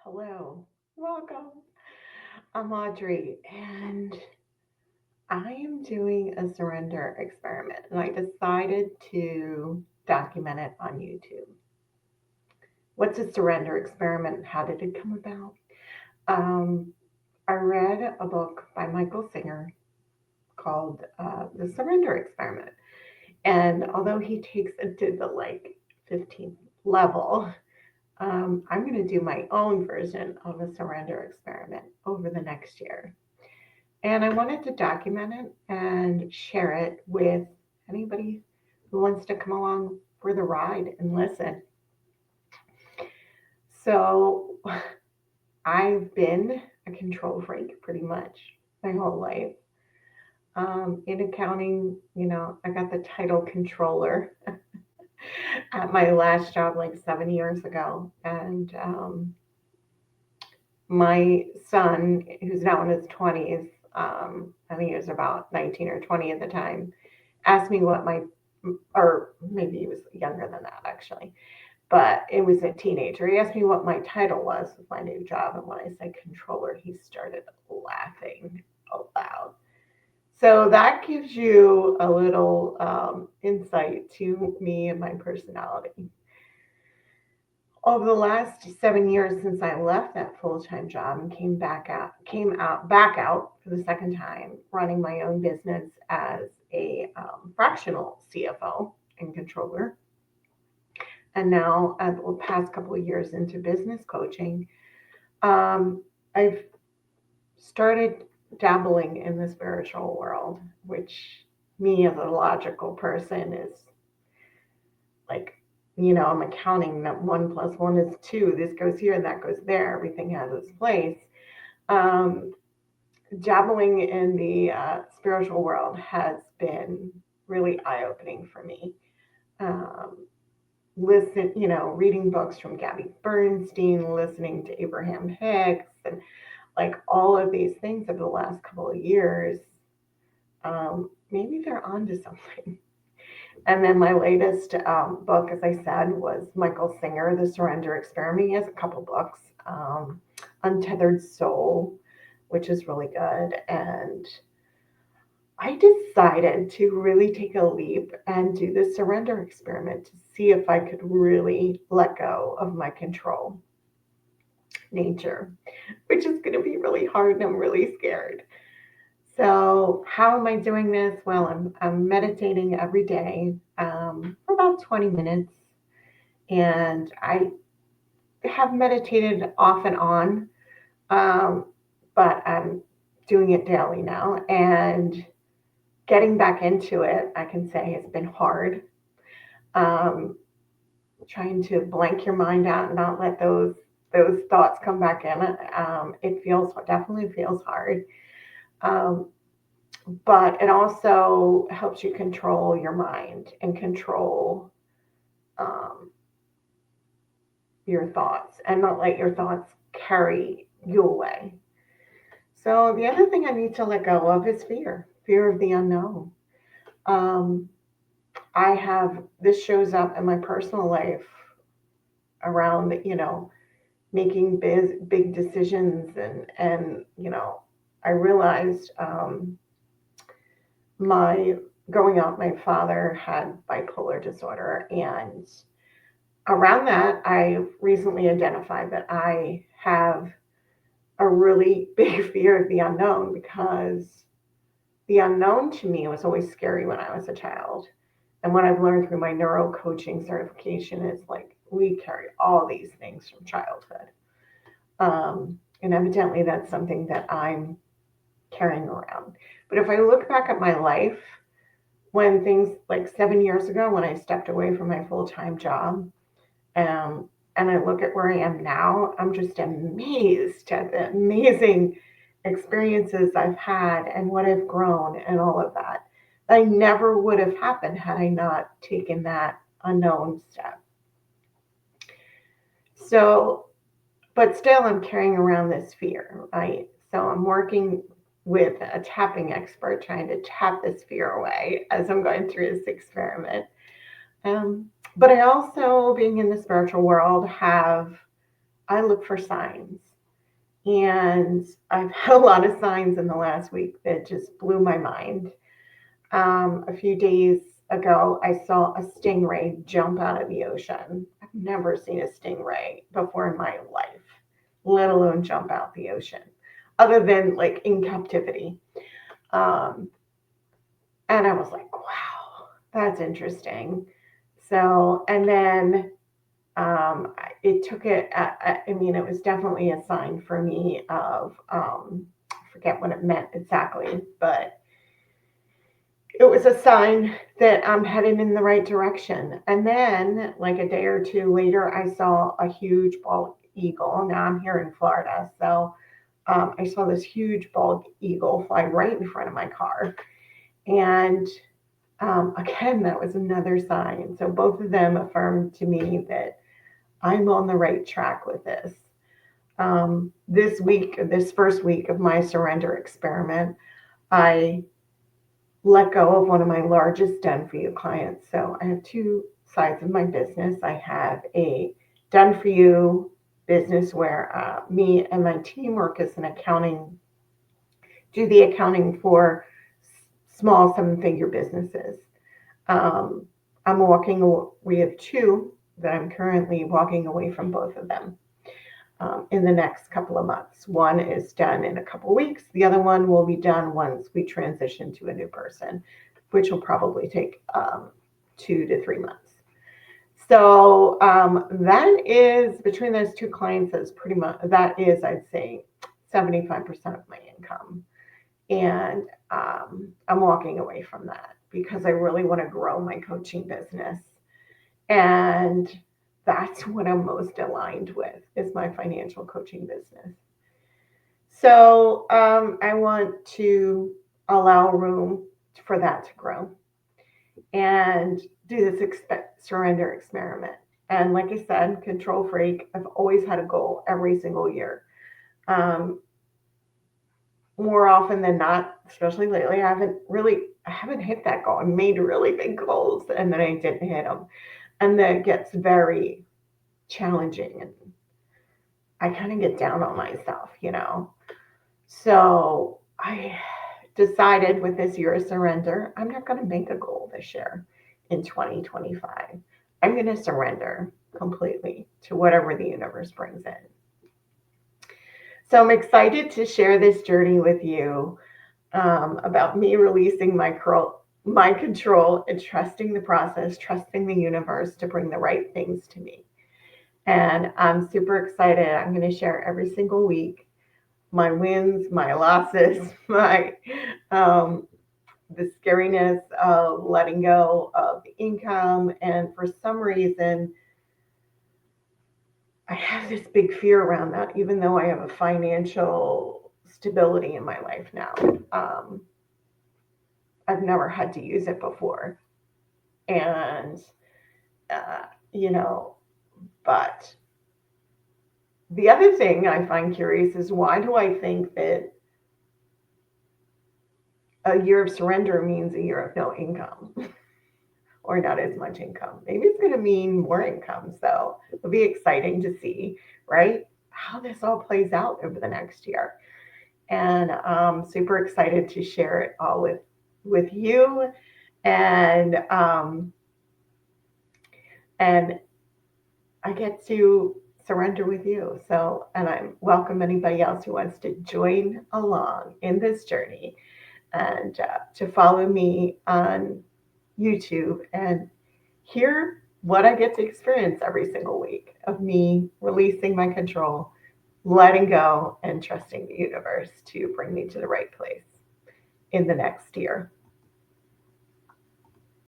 Hello, welcome. I'm Audrey, and I am doing a surrender experiment, and I decided to document it on YouTube. What's a surrender experiment? How did it come about? Um, I read a book by Michael Singer called The Surrender Experiment, and although he takes it to the 15th level, I'm going to do my own version of a surrender experiment over the next year. And I wanted to document it and share it with anybody who wants to come along for the ride and listen. So I've been a control freak pretty much my whole life. In accounting, I got the title controller at my last job like 7 years ago. And my son, who's now in his 20s, I think he was about 19 or 20 at the time, asked me what my, or maybe he was younger than that actually, but it was a teenager. He asked me what my title was with my new job. And when I said controller, he started laughing aloud. So that gives you a little insight to me and my personality. Over the last 7 years since I left that full-time job and came out for the second time, running my own business as a fractional CFO and controller, and now the past couple of years into business coaching, um, I've started dabbling in the spiritual world, which me as a logical person is like, I'm accounting that 1 plus 1 is 2. This goes here, that goes there. Everything has its place. Um, Dabbling in the spiritual world has been really eye opening for me. Um, reading books from Gabby Bernstein, listening to Abraham Hicks, and like all of these things over the last couple of years, maybe they're onto something. And then my latest book, as I said, was Michael Singer, The Surrender Experiment. He has a couple books, Untethered Soul, which is really good. And I decided to really take a leap and do the surrender experiment to see if I could really let go of my control nature, which is going to be really hard and I'm really scared. So, how am I doing this? Well, I'm meditating every day for about 20 minutes. And I have meditated off and on, um, but I'm doing it daily now. And getting back into it, I can say, has been hard. Um, Trying to blank your mind out and not let those thoughts come back in. It definitely feels hard. Um, but it also helps you control your mind and control um, your thoughts and not let your thoughts carry you away. So the other thing I need to let go of is fear of the unknown. Um, I have this shows up in my personal life around making big decisions and I realized my growing up, my father had bipolar disorder, and around that, I recently identified that I have a really big fear of the unknown because the unknown to me was always scary when I was a child. And what I've learned through my neuro coaching certification is like we carry all these things from childhood. And evidently, that's something that I'm carrying around. But if I look back at my life, when things like 7 years ago, when I stepped away from my full time job, um, and I look at where I am now, I'm just amazed at the amazing experiences I've had and what I've grown and all of that. I never would have happened had I not taken that unknown step. So, but still, I'm carrying around this fear, right? So, I'm working with a tapping expert trying to tap this fear away as I'm going through this experiment. Um, but I also, being in the spiritual world, have I look for signs. And I've had a lot of signs in the last week that just blew my mind. A few days ago, I saw a stingray jump out of the ocean. I've never seen a stingray before in my life, let alone jump out the ocean, other than like in captivity. Um, and I was like, wow, that's interesting. So, and then it took it, I mean, it was definitely a sign for me of, I forget what it meant exactly, but it was a sign that I'm heading in the right direction. And then, like a day or two later, I saw a huge bald eagle. Now I'm here in Florida, so I saw this huge bald eagle fly right in front of my car. And again, that was another sign. So both of them affirmed to me that I'm on the right track with this. This week, this first week of my surrender experiment, I let go of one of my largest done for you clients. So I have two sides of my business. I have a done for you business where me and my team work as an accounting, do the accounting for small 7-figure businesses. Um, we have two that I'm currently walking away from both of them in the next couple of months. One is done in a couple of weeks. The other one will be done once we transition to a new person, which will probably take 2 to 3 months. So that is between those two clients. That's pretty much that is, I'd say, 75% of my income, and I'm walking away from that because I really want to grow my coaching business. And that's what I'm most aligned with is my financial coaching business. So I want to allow room for that to grow and do this surrender experiment. And like I said, control freak, I've always had a goal every single year. Um, More often than not, especially lately, I haven't hit that goal. I made really big goals and then I didn't hit them. And that gets very challenging and I kind of get down on myself. So I decided with this year of surrender, I'm not going to make a goal this year in 2025. I'm going to surrender completely to whatever the universe brings in. So I'm excited to share this journey with you about me releasing my control and trusting the process, trusting the universe to bring the right things to me. And I'm super excited. I'm going to share every single week my wins, my losses, my the scariness of letting go of the income. And for some reason, I have this big fear around that, even though I have a financial stability in my life now. I've never had to use it before. And, uh, you know, but the other thing I find curious is why do I think that a year of surrender means a year of no income or not as much income? Maybe it's going to mean more income. So it'll be exciting to see, right, how this all plays out over the next year. And I'm super excited to share it all with you. And and I get to surrender with you. So, and I welcome anybody else who wants to join along in this journey and to follow me on YouTube and hear what I get to experience every single week of me releasing my control, letting go, and trusting the universe to bring me to the right place in the next year.